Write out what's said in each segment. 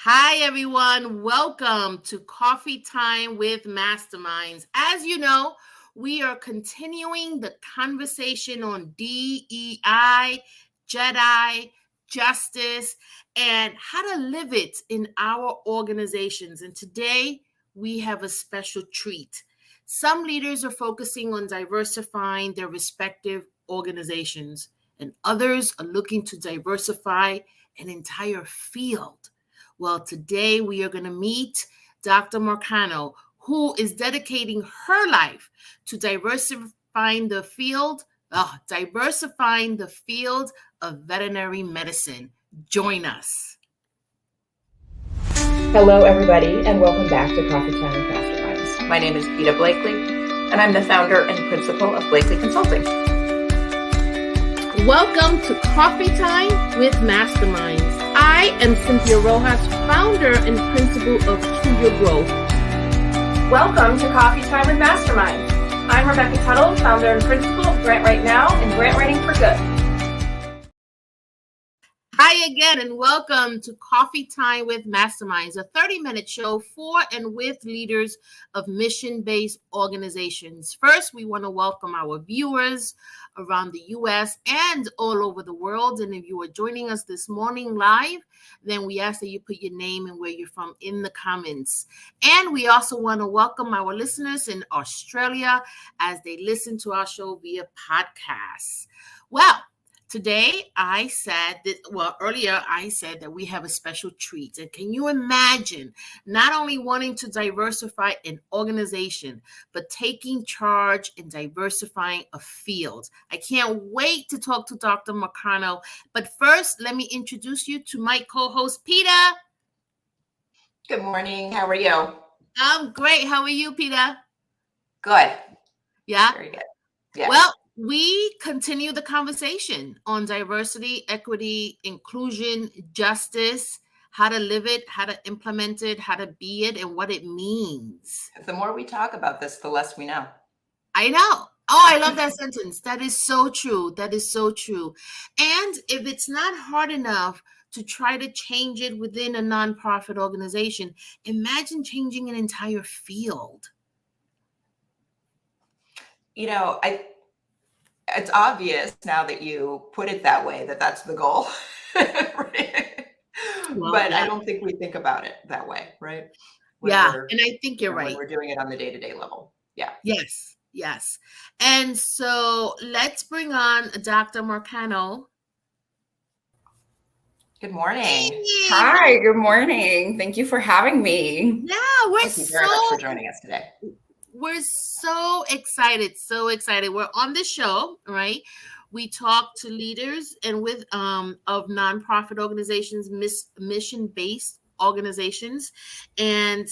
Hi, everyone. Welcome to Coffee Time with Masterminds. As you know, we are continuing the conversation on DEI, Jedi, justice, and how to live it in our organizations. And today we have a special treat. Some leaders are focusing on diversifying their respective organizations, and others are looking to diversify an entire field. Well, today we are going to meet Dr. Marcano, who is dedicating her life to diversifying the field of veterinary medicine. Join us. Hello, everybody, and welcome back to Coffee Time with Masterminds. My name is Peta Blakely, and I'm the founder and principal of Blakely Consulting. Welcome to Coffee Time with Masterminds. I am Cynthia Rojas, founder and principal of To Your Growth. Welcome to Coffee Time with Masterminds. I'm Rebecca Tuttle, founder and principal of Grant Right Now and Grant Writing for Good. Hi again, and welcome to Coffee Time with Masterminds, a 30-minute show for and with leaders of mission-based organizations. First, we want to welcome our viewers around the U.S. and all over the world. And if you are joining us this morning live, then we ask that you put your name and where you're from in the comments. And we also want to welcome our listeners in Australia as they listen to our show via podcasts. Well, today, earlier I said that we have a special treat. And can you imagine not only wanting to diversify an organization, but taking charge and diversifying a field? I can't wait to talk to Dr. Marcano. But first, let me introduce you to my co-host, Peta. Good morning. How are you? I'm great. How are you, Peta? Good. Yeah? Very good. Yeah. Well, we continue the conversation on diversity, equity, inclusion, justice, how to live it, how to implement it, how to be it, and what it means. The more we talk about this, the less we know. I know. Oh, I love that sentence. That is so true. That is so true. And if it's not hard enough to try to change it within a nonprofit organization, imagine changing an entire field. You know, it's obvious now that you put it that way that that's the goal. Right? Well, but yeah. I don't think we think about it that way, right? And I think you're right. When we're doing it on the day-to-day level. Yeah. Yes. And so let's bring on Dr. Marcano. Good morning. Hey. Hi, good morning. Thank you for having me. Yeah, Thank you very much for joining us today. We're so excited. We're on the show, right? We talk to leaders and with of nonprofit organizations, mission-based organizations, and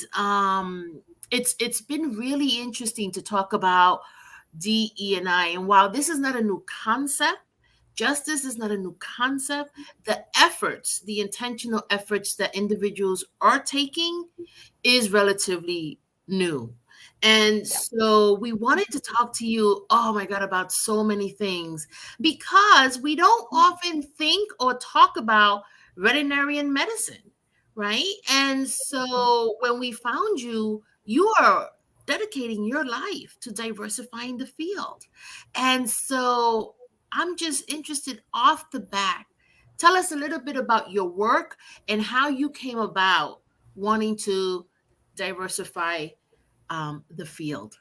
it's been really interesting to talk about DE&I. And while this is not a new concept, justice is not a new concept, the intentional efforts that individuals are taking is relatively new. And so we wanted to talk to you, oh my God, about so many things, because we don't often think or talk about veterinary medicine, right? And so when we found you, you are dedicating your life to diversifying the field. And so I'm just interested off the bat. Tell us a little bit about your work and how you came about wanting to diversify the field.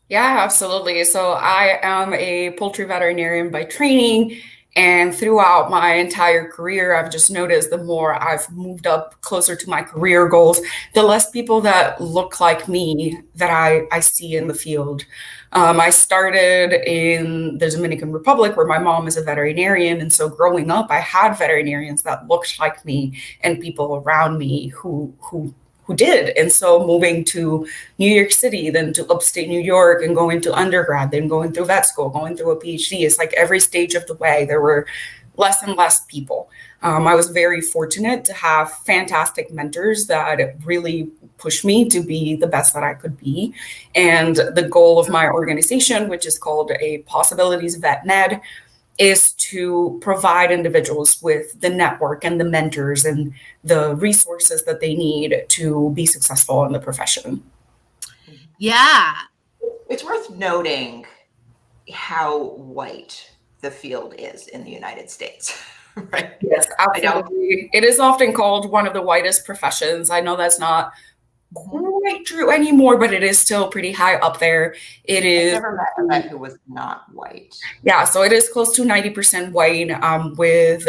Yeah, absolutely. So I am a poultry veterinarian by training, and throughout my entire career, I've just noticed the more I've moved up closer to my career goals, the less people that look like me that I see in the field. I started in the Dominican Republic, where my mom is a veterinarian. And so growing up, I had veterinarians that looked like me and people around me who did. And so moving to New York City, then to upstate New York and going to undergrad, then going through vet school, going through a PhD, it's like every stage of the way, there were less and less people. I was very fortunate to have fantastic mentors that really pushed me to be the best that I could be. And the goal of my organization, which is called a Possibilities Vet Med, is to provide individuals with the network and the mentors and the resources that they need to be successful in the profession. Yeah. It's worth noting how white the field is in the United States, right? Yes, absolutely. It is often called one of the whitest professions. I know that's not quite true anymore, but it is still pretty high up there. It is. I've never met a vet who was not white. Yeah, so it is close to 90% white, with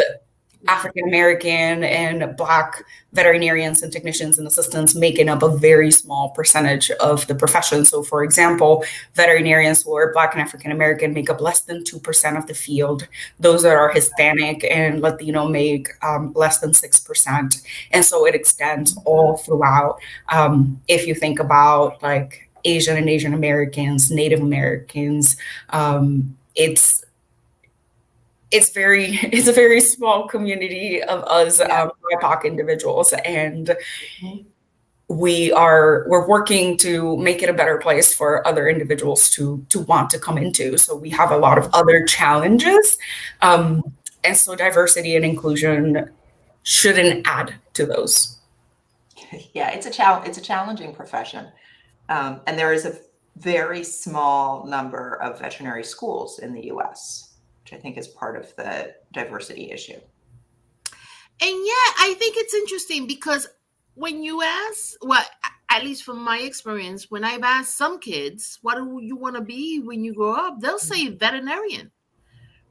African American and Black veterinarians and technicians and assistants making up a very small percentage of the profession. So, for example, veterinarians who are Black and African American make up less than 2% of the field. Those that are Hispanic and Latino make less than 6%. And so it extends all throughout. If you think about like Asian and Asian Americans, Native Americans, it's a very small community of us, BIPOC individuals, and we're working to make it a better place for other individuals to want to come into. So we have a lot of other challenges, and so diversity and inclusion shouldn't add to those. Yeah, it's a challenging profession, and there is a very small number of veterinary schools in the U.S., which I think is part of the diversity issue. And yeah, I think it's interesting because when you ask, well, at least from my experience, when I've asked some kids, what do you want to be when you grow up? They'll say veterinarian,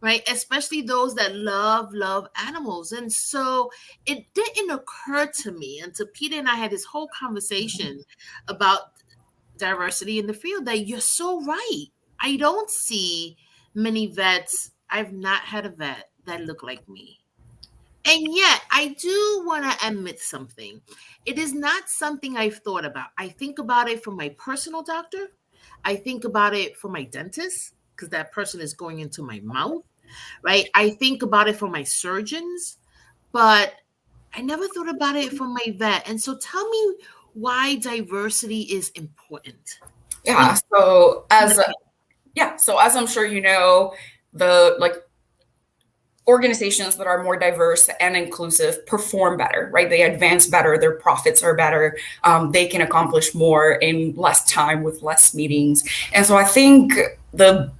right? Especially those that love animals. And so it didn't occur to me until Peter and I had this whole conversation about diversity in the field that you're so right. I don't see many vets. I've not had a vet that looked like me. And yet, I do want to admit something. It is not something I've thought about. I think about it for my personal doctor. I think about it for my dentist, because that person is going into my mouth, right? I think about it for my surgeons, but I never thought about it for my vet. And so tell me why diversity is important. Yeah, so as I'm sure you know, the organizations that are more diverse and inclusive perform better, right? They advance better, their profits are better, they can accomplish more in less time with less meetings. And so I think the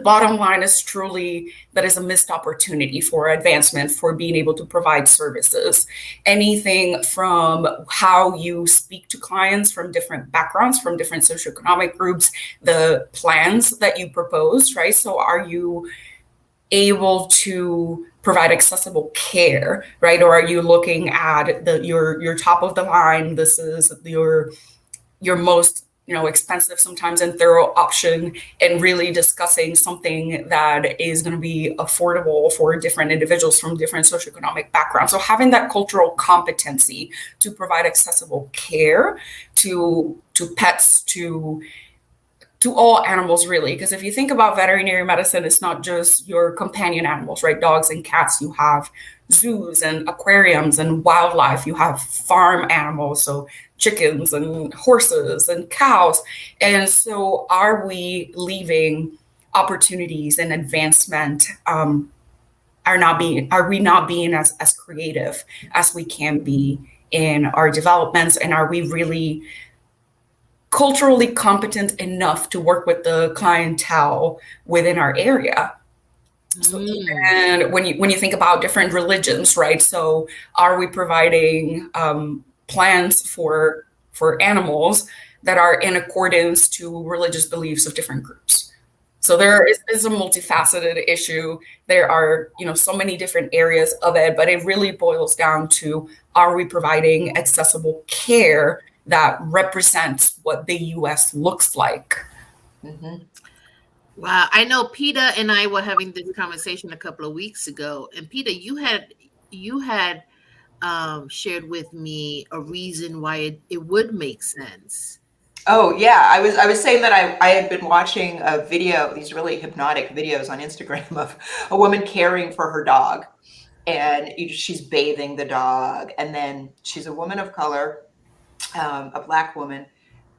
bottom line is truly that is a missed opportunity for advancement, for being able to provide services. Anything from how you speak to clients from different backgrounds, from different socioeconomic groups, the plans that you propose, right? So are you able to provide accessible care, right? Or are you looking at your top of the line? This is your most expensive sometimes and thorough option, and really discussing something that is going to be affordable for different individuals from different socioeconomic backgrounds. So having that cultural competency to provide accessible care to pets, to all animals, really. Because if you think about veterinary medicine, it's not just your companion animals, right? Dogs and cats. You have zoos and aquariums and wildlife. You have farm animals, so chickens and horses and cows. And so are we leaving opportunities and advancement? Are we not being as creative as we can be in our developments? And are we really culturally competent enough to work with the clientele within our area? So, and when you think about different religions, right? So are we providing plans for animals that are in accordance to religious beliefs of different groups? So there is a multifaceted issue. There are, so many different areas of it, but it really boils down to, are we providing accessible care that represents what the U.S. looks like? Mm-hmm. Wow. I know Peter and I were having this conversation a couple of weeks ago, and Peter, you had shared with me a reason why it would make sense. Oh yeah, I was saying that I had been watching a video, these really hypnotic videos on Instagram of a woman caring for her dog, and she's bathing the dog, and then she's a woman of color, a Black woman.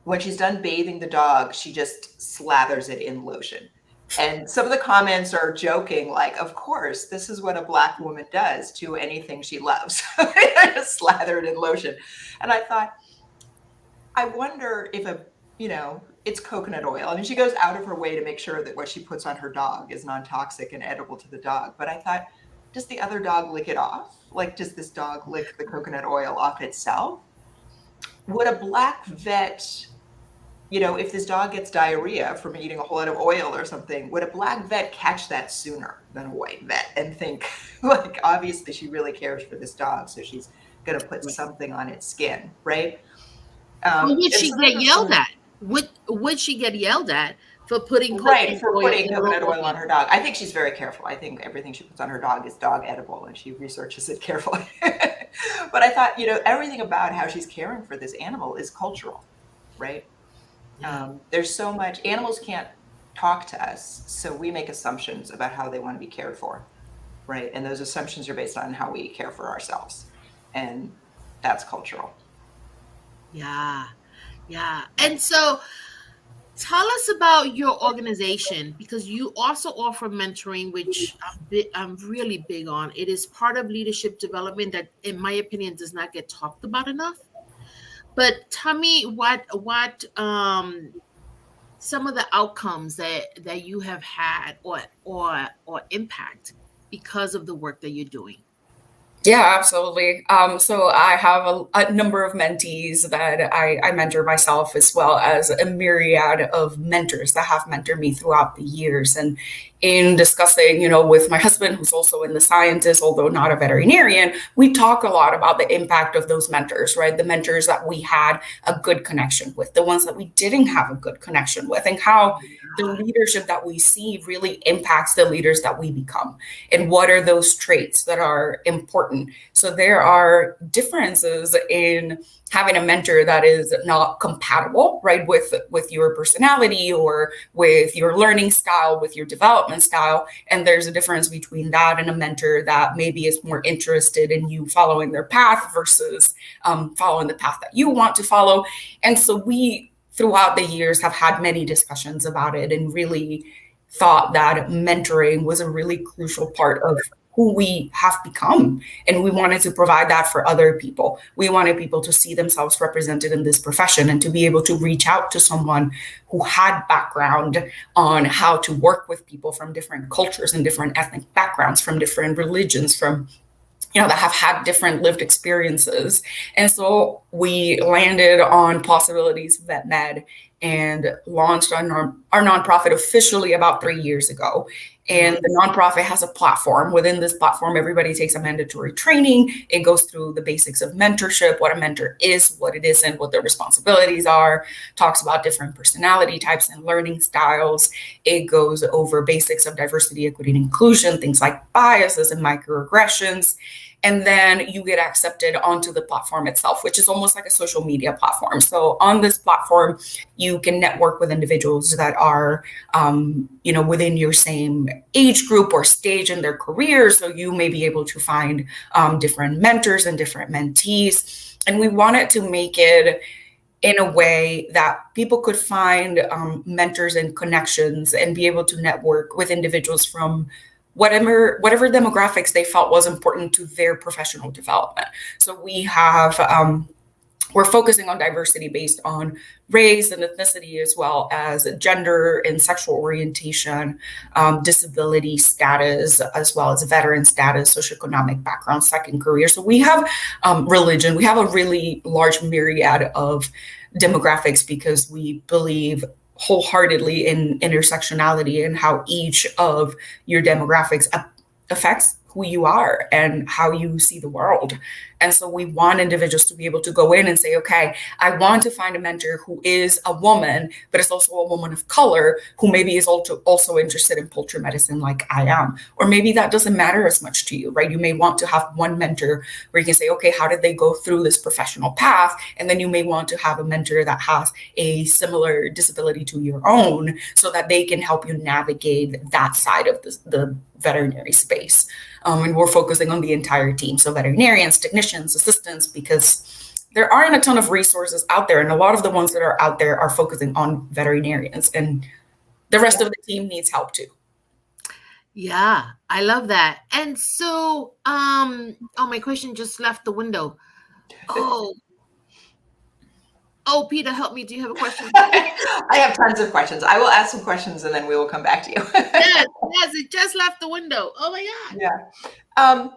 When she's done bathing the dog, she just slathers it in lotion. And some of the comments are joking, like, of course, this is what a Black woman does to anything she loves, slathered in lotion. And I thought, I wonder if it's coconut oil. I mean, she goes out of her way to make sure that what she puts on her dog is non-toxic and edible to the dog. But I thought, does the other dog lick it off? Like, does this dog lick the coconut oil off itself? Would a Black vet, if this dog gets diarrhea from eating a whole lot of oil or something, would a Black vet catch that sooner than a white vet and think, like, obviously she really cares for this dog, so she's going to put something on its skin, right? Would she get yelled at? Would she get yelled at for putting coconut oil on her dog? I think she's very careful. I think everything she puts on her dog is dog edible, and she researches it carefully. But I thought, everything about how she's caring for this animal is cultural, right? There's so much. Animals can't talk to us, so we make assumptions about how they want to be cared for, right? And those assumptions are based on how we care for ourselves, and that's cultural. Yeah. And so tell us about your organization, because you also offer mentoring, which I'm really big on. It is part of leadership development that, in my opinion, does not get talked about enough. But tell me what some of the outcomes that you have had or impact because of the work that you're doing. Yeah, absolutely. So I have a number of mentees that I mentor myself, as well as a myriad of mentors that have mentored me throughout the years. And in discussing, with my husband, who's also in the sciences, although not a veterinarian, we talk a lot about the impact of those mentors, right? The mentors that we had a good connection with, the ones that we didn't have a good connection with, and how the leadership that we see really impacts the leaders that we become. And what are those traits that are important? So there are differences in having a mentor that is not compatible, right, with your personality or with your learning style, with your development style. And there's a difference between that and a mentor that maybe is more interested in you following their path versus following the path that you want to follow. And so we, throughout the years, have had many discussions about it and really thought that mentoring was a really crucial part of who we have become. And we wanted to provide that for other people. We wanted people to see themselves represented in this profession and to be able to reach out to someone who had background on how to work with people from different cultures and different ethnic backgrounds, from different religions, from that have had different lived experiences. And so we landed on Possibilities Vet Med and launched our nonprofit officially about 3 years ago. And the nonprofit has a platform. Within this platform, everybody takes a mandatory training. It goes through the basics of mentorship, what a mentor is, what it isn't, what their responsibilities are, talks about different personality types and learning styles. It goes over basics of diversity, equity, and inclusion, things like biases and microaggressions. And then you get accepted onto the platform itself, which is almost like a social media platform. So on this platform, you can network with individuals that are, within your same age group or stage in their career. So you may be able to find different mentors and different mentees. And we wanted to make it in a way that people could find mentors and connections and be able to network with individuals from whatever demographics they felt was important to their professional development. So we have, we're focusing on diversity based on race and ethnicity, as well as gender and sexual orientation, disability status, as well as veteran status, socioeconomic background, second career. So we have religion. We have a really large myriad of demographics because we believe wholeheartedly in intersectionality and how each of your demographics affects who you are and how you see the world. And so we want individuals to be able to go in and say, okay, I want to find a mentor who is a woman, but is also a woman of color who maybe is also interested in poultry medicine like I am. Or maybe that doesn't matter as much to you, right? You may want to have one mentor where you can say, okay, how did they go through this professional path? And then you may want to have a mentor that has a similar disability to your own so that they can help you navigate that side of the veterinary space. And we're focusing on the entire team. So veterinarians, technicians, assistants, because there aren't a ton of resources out there. And a lot of the ones that are out there are focusing on veterinarians. And the rest of the team needs help too. Yeah, I love that. And so, oh, my question just left the window. Oh, Peter, help me. Do you have a question? I have tons of questions. I will ask some questions and then we will come back to you. Yes, it just left the window. Oh my God. Yeah.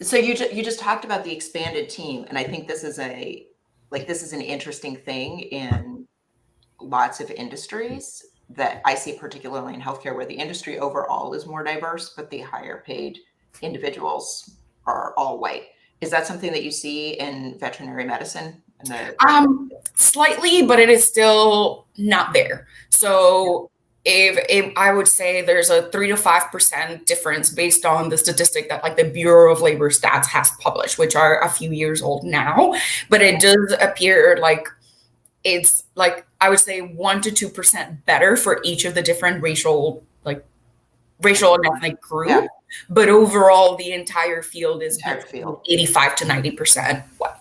So you just talked about the expanded team, and I think this is an interesting thing in lots of industries that I see, particularly in healthcare, where the industry overall is more diverse, but the higher paid individuals are all white. Is that something that you see in veterinary medicine? Slightly, but it is still not there. So if I would say there's a 3 to 5% difference based on the statistic that like the Bureau of Labor Stats has published, which are a few years old now, but it does appear like it's like, I would say 1 to 2% better for each of the different racial and ethnic group. Yeah. But overall, the entire field is 85 to 90% white.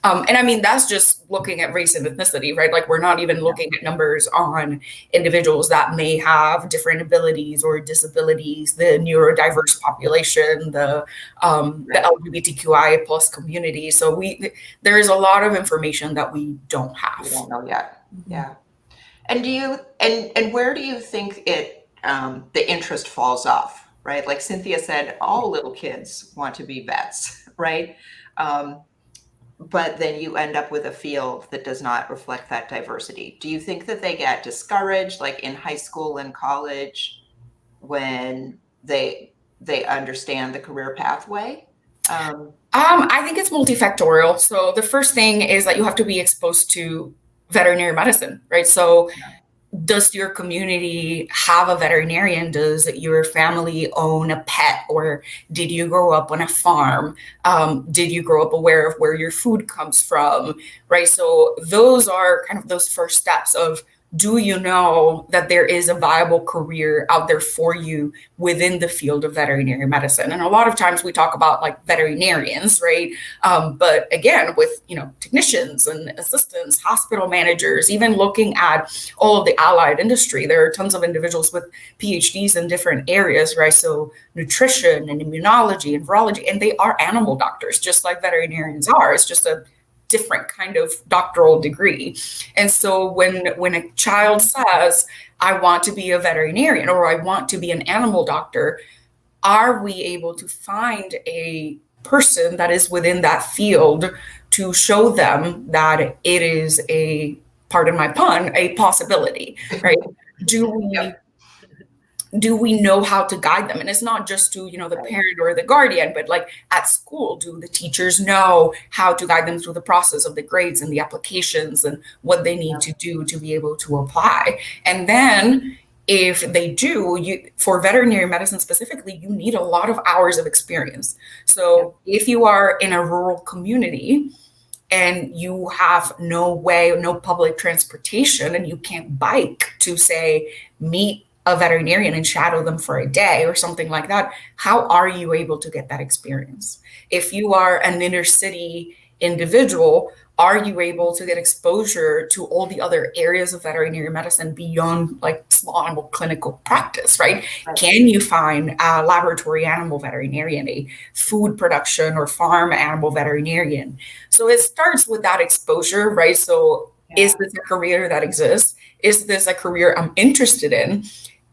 And I mean, that's just looking at race and ethnicity, right? Like we're not even looking at numbers on individuals that may have different abilities or disabilities, the neurodiverse population, the LGBTQIA plus community. So there is a lot of information that we don't have. We don't know yet. Yeah. And where do you think the interest falls off, right? Like Cynthia said, all little kids want to be vets, right? But then you end up with a field that does not reflect that diversity. Do you think that they get discouraged, like in high school and college, when they understand the career pathway? I think it's multifactorial. So the first thing is that you have to be exposed to veterinary medicine, right? So does your community have a veterinarian? Does your family own a pet? Or did you grow up on a farm? Did you grow up aware of where your food comes from, right? So those are kind of those first steps of, do you know that there is a viable career out there for you within the field of veterinary medicine? And a lot of times we talk about like veterinarians, right? But again, with, technicians and assistants, hospital managers, even looking at all of the allied industry, there are tons of individuals with PhDs in different areas, right? So nutrition and immunology and virology, and they are animal doctors, just like veterinarians are. It's just a different kind of doctoral degree. And so when a child says, I want to be a veterinarian or I want to be an animal doctor, are we able to find a person that is within that field to show them that it is pardon my pun, a possibility, right? Do we know how to guide them? And it's not just to, the parent or the guardian, but like at school, do the teachers know how to guide them through the process of the grades and the applications and what they need to do to be able to apply? And then if they do, for veterinary medicine specifically, you need a lot of hours of experience. So if you are in a rural community and you have no public transportation and you can't bike to, say, meet a veterinarian and shadow them for a day or something like that, how are you able to get that experience? If you are an inner city individual, are you able to get exposure to all the other areas of veterinary medicine beyond like small animal clinical practice, right? Can you find a laboratory animal veterinarian, a food production or farm animal veterinarian? So it starts with that exposure, right? So is this a career that exists? Is this a career I'm interested in?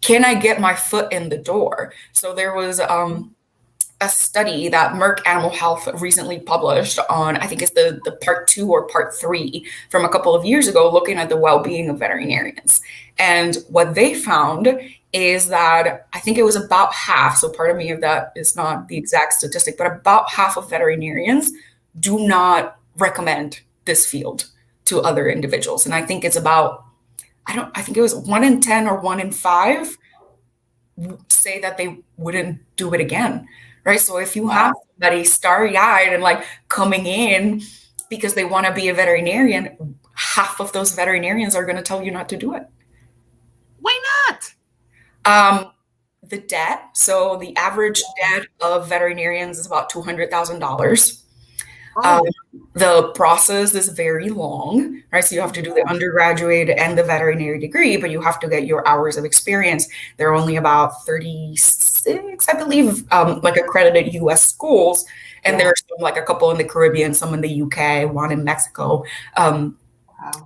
Can I get my foot in the door? So there was a study that Merck Animal Health recently published on, I think it's the part 2 or part 3 from a couple of years ago, looking at the well-being of veterinarians. And what they found is that I think it was about half, so pardon me if that is not the exact statistic, but about half of veterinarians do not recommend this field to other individuals. And I think it's about, I think it was 1 in 10 or 1 in 5 say that they wouldn't do it again, right? So if you have somebody starry-eyed and like coming in because they want to be a veterinarian, half of those veterinarians are going to tell you not to do it. Why not? The debt. So the average debt of veterinarians is about $200,000. Oh, The process is very long, right? So you have to do the undergraduate and the veterinary degree, but you have to get your hours of experience. There are only about 36, I believe, like accredited US schools. And Yeah. there's like a couple in the Caribbean, some in the UK, one in Mexico. Wow.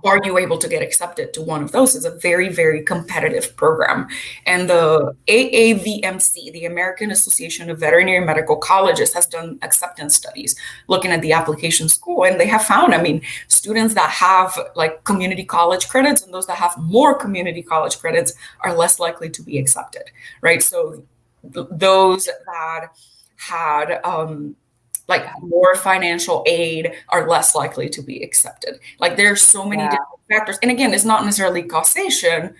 Are you able to get accepted to one of those? It's a very, very competitive program. And the AAVMC, the American Association of Veterinary Medical Colleges, has done acceptance studies looking at the application score. And they have found, I mean, students that have like community college credits and those that have more community college credits are less likely to be accepted, right? So those that had like more financial aid are less likely to be accepted. Like there's so many different factors. And again, it's not necessarily causation,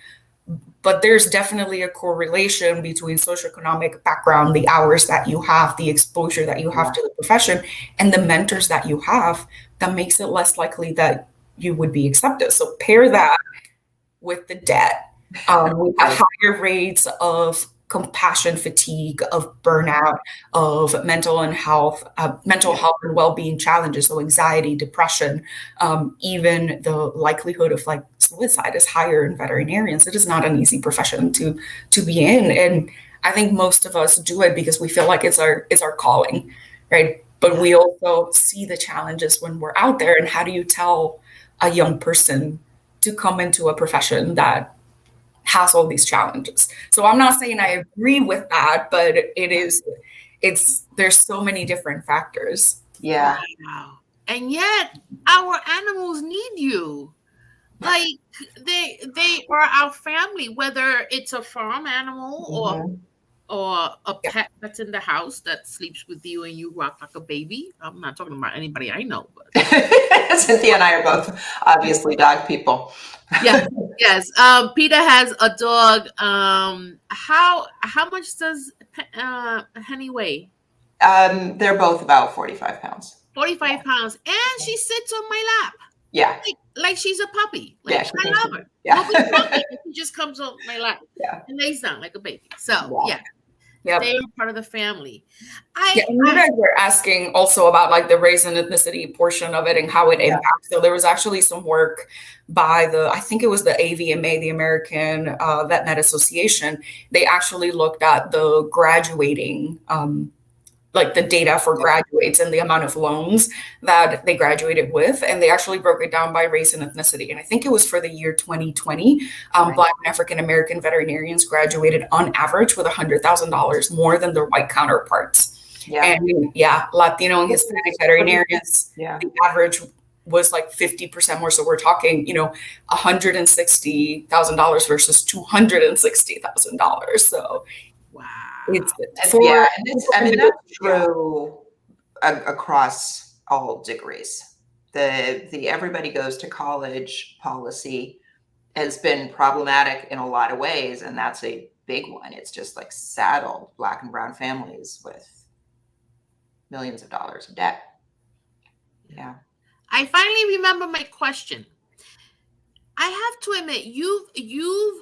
but there's definitely a correlation between socioeconomic background, the hours that you have, the exposure that you have to the profession, and the mentors that you have that makes it less likely that you would be accepted. So pair that with the debt. We have higher rates of compassion fatigue, of burnout, of mental health and well-being challenges, so anxiety, depression, even the likelihood of like suicide is higher in veterinarians. It is not an easy profession to be in, and I think most of us do it because we feel like it's our calling, right? But we also see the challenges when we're out there, and how do you tell a young person to come into a profession that has all these challenges? So I'm not saying I agree with that, but there's so many different factors. Yeah. wow. And yet our animals need you. Like they are our family, whether it's a farm animal or a pet that's in the house that sleeps with you and you rock like a baby. I'm not talking about anybody I know, but Cynthia and I are both obviously dog people. yeah, yes. Peter has a dog. How much does Henny weigh? They're both about 45 pounds. 45 pounds, and she sits on my lap. Yeah. Like she's a puppy. Like Yeah, I love her. yeah. Nobody's puppy. She just comes on my lap Yeah. and lays down like a baby. So Yeah. Yep. they are part of the family. And you guys were asking also about like the race and ethnicity portion of it and how it impacts. So there was actually some work by I think it was the AVMA, the American Vet Med Association. They actually looked at the graduating, like the data for graduates and the amount of loans that they graduated with. And they actually broke it down by race and ethnicity. And I think it was for the year 2020, Black and African-American veterinarians graduated on average with $100,000 more than their white counterparts. Yeah. And Latino and Hispanic veterinarians, Yeah. the average was like 50% more. So we're talking, $160,000 versus $260,000. So wow. it's that's true across all degrees. The everybody goes to college policy has been problematic in a lot of ways, and that's a big one. It's just like saddled Black and brown families with millions of dollars of debt. Yeah. I finally remember my question. I have to admit, you've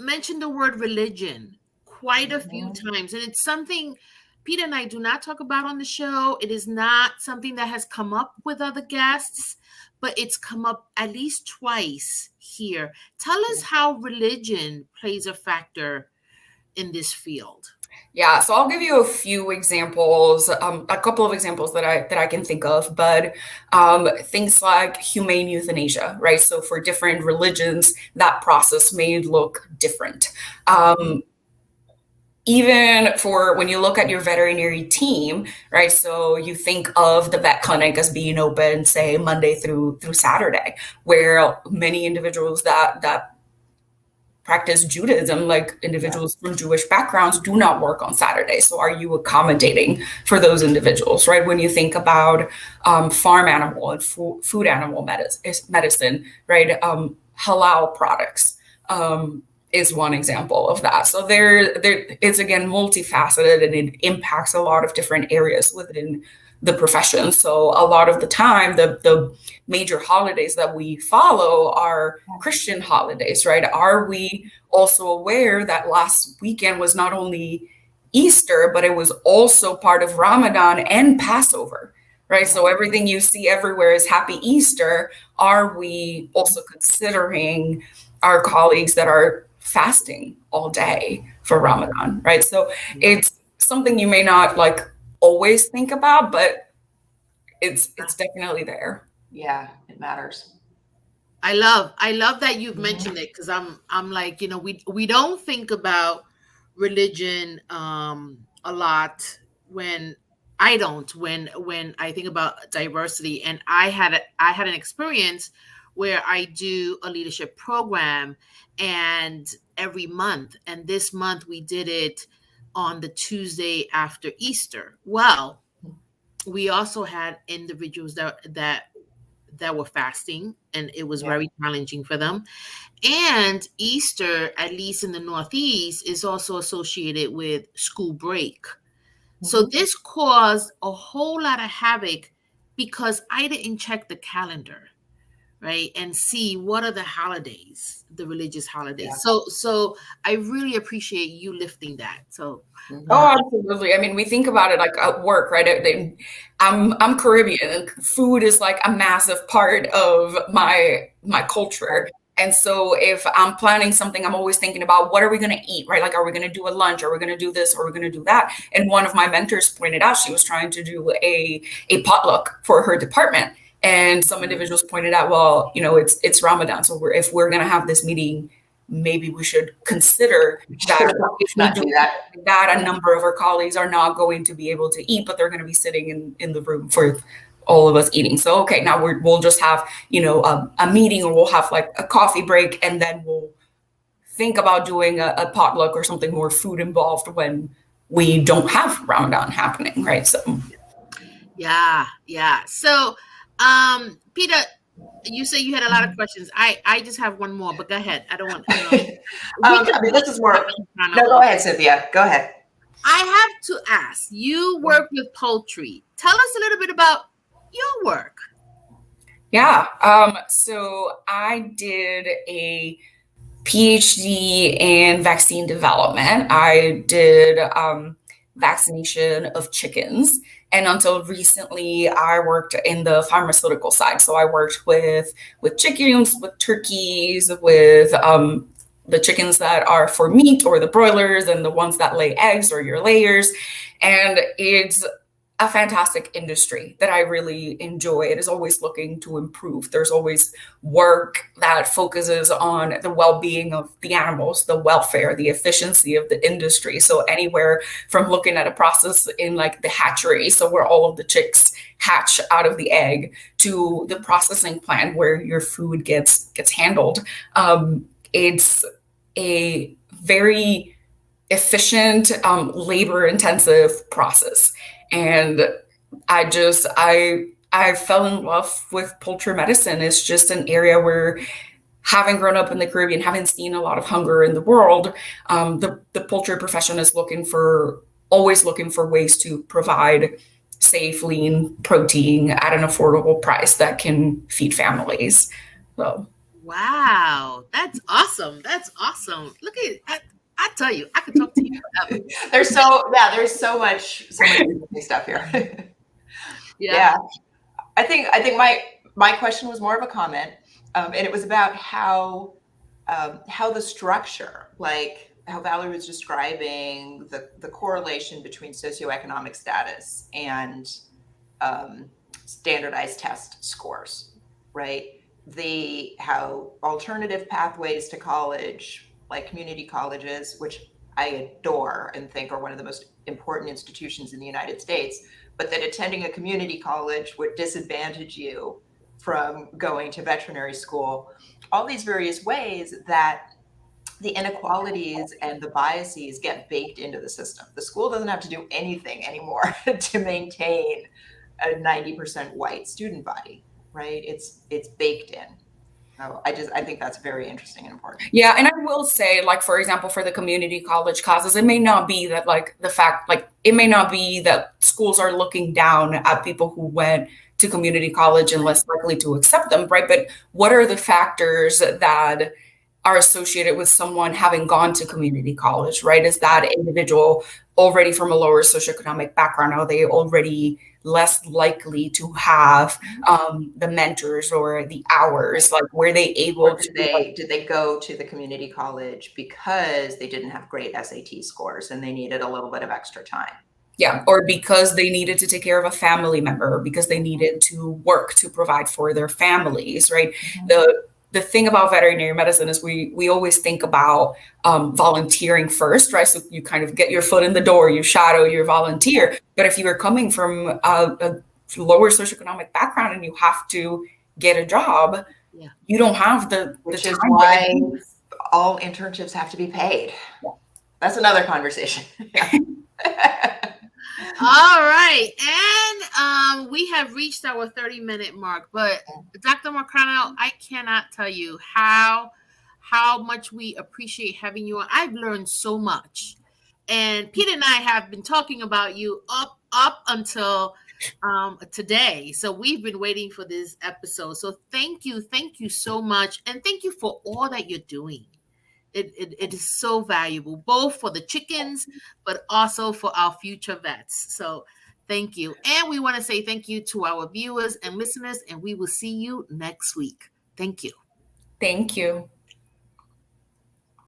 mentioned the word religion quite a few times, and it's something Peter and I do not talk about on the show. It is not something that has come up with other guests, but it's come up at least twice here. Tell us how religion plays a factor in this field. Yeah, so I'll give you a few examples, a couple of examples that I can think of, but things like humane euthanasia, right? So for different religions, that process may look different. Even for when you look at your veterinary team, right? So you think of the vet clinic as being open, say Monday through Saturday, where many individuals that practice Judaism, like individuals from Jewish backgrounds, do not work on Saturday. So are you accommodating for those individuals, right? When you think about farm animal and food animal medicine, right? Halal products is one example of that. So there it's again multifaceted, and it impacts a lot of different areas within the profession. So a lot of the time, the major holidays that we follow are Christian holidays, right? Are we also aware that last weekend was not only Easter, but it was also part of Ramadan and Passover, right? So everything you see everywhere is Happy Easter. Are we also considering our colleagues that are fasting all day for Ramadan, right? So it's something you may not like always think about, but it's definitely there. Yeah, it matters. I love that you've mentioned it, because I'm like, we don't think about religion a lot. When I don't when I think about diversity, and I had an experience where I do a leadership program, and every month, and this month we did it on the Tuesday after Easter. Well, we also had individuals that were fasting, and it was very challenging for them. And Easter, at least in the Northeast, is also associated with school break. So this caused a whole lot of havoc, because I didn't check the calendar, right, and see what are the holidays, the religious holidays. So I really appreciate you lifting that. So Oh, absolutely. I mean, we think about it like at work, right? I'm Caribbean, and food is like a massive part of my culture. And so if I'm planning something, I'm always thinking about what are we going to eat, right? Like, are we going to do a lunch? Are we going to do this? Or are we going to do that? And one of my mentors pointed out she was trying to do a potluck for her department. And some individuals pointed out, well, it's Ramadan. So if we're going to have this meeting, maybe we should consider that if we do that, a number of our colleagues are not going to be able to eat, but they're going to be sitting in the room for all of us eating. So, okay, now we'll just have, a meeting, or we'll have like a coffee break, and then we'll think about doing a potluck or something more food involved when we don't have Ramadan happening, right? So, yeah. So, Peter, you say you had a lot of questions. I just have one more, but go ahead. I don't want. This is more. No, go ahead, Cynthia. Go ahead. I have to ask. You work with poultry. Tell us a little bit about your work. Yeah. So I did a PhD in vaccine development. I did vaccination of chickens. And until recently, I worked in the pharmaceutical side. So I worked with chickens, with turkeys, with the chickens that are for meat, or the broilers, and the ones that lay eggs, or your layers. And it's a fantastic industry that I really enjoy. It is always looking to improve. There's always work that focuses on the well-being of the animals, the welfare, the efficiency of the industry. So anywhere from looking at a process in like the hatchery, so where all of the chicks hatch out of the egg, to the processing plant where your food gets handled. It's a very efficient, labor-intensive process. And I fell in love with poultry medicine. It's just an area where, having grown up in the Caribbean, having seen a lot of hunger in the world, the poultry profession is always looking for ways to provide safe, lean protein at an affordable price that can feed families. So. Wow, that's awesome. Look at I tell you, I could talk to you forever. There's so much interesting stuff here. Yeah. I think my question was more of a comment, and it was about how the structure, like how Valerie was describing the correlation between socioeconomic status and standardized test scores, right? How alternative pathways to college, like community colleges, which I adore and think are one of the most important institutions in the United States, but that attending a community college would disadvantage you from going to veterinary school. All these various ways that the inequalities and the biases get baked into the system. The school doesn't have to do anything anymore to maintain a 90% white student body, right? It's baked in. So I think that's very interesting and important. Yeah. And I will say, like, for example, for the community college classes, it may not be that it may not be that schools are looking down at people who went to community college and less likely to accept them, right? But what are the factors that are associated with someone having gone to community college, right? Is that individual already from a lower socioeconomic background? Are they already less likely to have the mentors or the hours. Like, were they able Or to did they go to the community college because they didn't have great SAT scores and they needed a little bit of extra time? yeah, or because they needed to take care of a family member, or because they needed to work to provide for their families, right? The thing about veterinary medicine is we always think about volunteering first, right? So you kind of get your foot in the door, you shadow, you volunteer. But if you are coming from a lower socioeconomic background and you have to get a job, Yeah. you don't have the Which time is why all internships have to be paid. Yeah. That's another conversation. All right. And we have reached our 30-minute mark. But Dr. Marcano, I cannot tell you how much we appreciate having you on. I've learned so much. And Pete and I have been talking about you up until today. So we've been waiting for this episode. So thank you so much. And thank you for all that you're doing. It is so valuable, both for the chickens, but also for our future vets. So thank you. And we want to say thank you to our viewers and listeners, and we will see you next week. Thank you. Thank you.